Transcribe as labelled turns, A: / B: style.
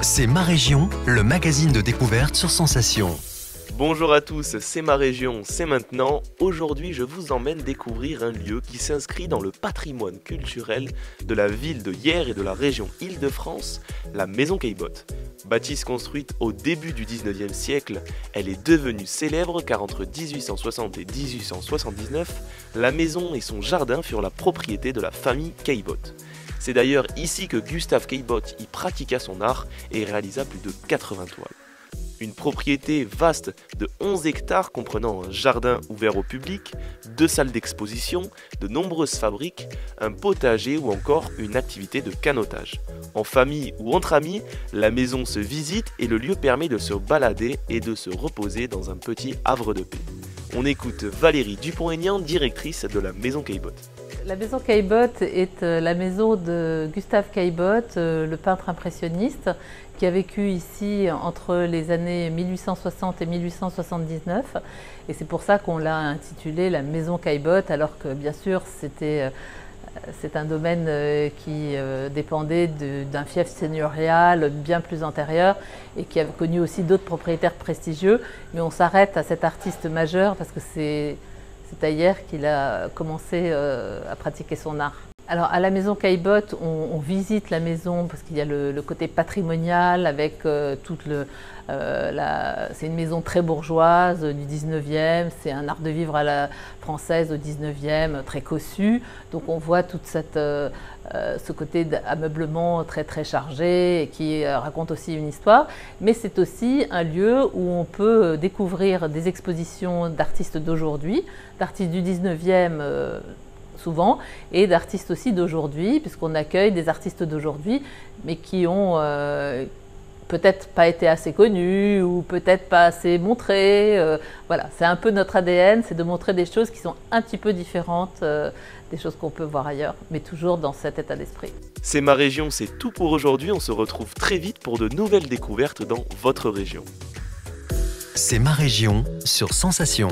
A: C'est Ma Région, le magazine de découverte sur Sensation.
B: Bonjour à tous, c'est Ma Région, c'est maintenant. Aujourd'hui, je vous emmène découvrir un lieu qui s'inscrit dans le patrimoine culturel de la ville de Hyères et de la région Île-de-France, la Maison Caillebotte. Bâtisse construite au début du 19e siècle, elle est devenue célèbre car entre 1860 et 1879, la maison et son jardin furent la propriété de la famille Caillebotte. C'est d'ailleurs ici que Gustave Caillebotte y pratiqua son art et réalisa plus de 80 toiles. Une propriété vaste de 11 hectares comprenant un jardin ouvert au public, 2 salles d'exposition, de nombreuses fabriques, un potager ou encore une activité de canotage. En famille ou entre amis, la maison se visite et le lieu permet de se balader et de se reposer dans un petit havre de paix. On écoute Valérie Dupont-Aignan, directrice de la Maison Caillebotte.
C: La Maison Caillebotte est la maison de Gustave Caillebotte, le peintre impressionniste, qui a vécu ici entre les années 1860 et 1879. Et c'est pour ça qu'on l'a intitulée la Maison Caillebotte, alors que bien sûr c'est un domaine qui dépendait d'un fief seigneurial bien plus antérieur et qui a connu aussi d'autres propriétaires prestigieux. Mais on s'arrête à cet artiste majeur parce que c'est à Hyères qu'il a commencé à pratiquer son art. Alors à la Maison Caillebotte, on visite la maison parce qu'il y a le côté patrimonial avec c'est une maison très bourgeoise du 19e, c'est un art de vivre à la française au 19e, très cossu. Donc on voit tout ce côté d'ameublement très très chargé et qui raconte aussi une histoire. Mais c'est aussi un lieu où on peut découvrir des expositions d'artistes d'aujourd'hui, d'artistes du 19e souvent, et d'artistes aussi d'aujourd'hui, puisqu'on accueille des artistes d'aujourd'hui, mais qui ont peut-être pas été assez connus ou peut-être pas assez montrés. Voilà, c'est un peu notre ADN, c'est de montrer des choses qui sont un petit peu différentes des choses qu'on peut voir ailleurs, mais toujours dans cet état d'esprit.
B: C'est Ma Région, c'est tout pour aujourd'hui. On se retrouve très vite pour de nouvelles découvertes dans votre région.
A: C'est Ma Région sur Sensation.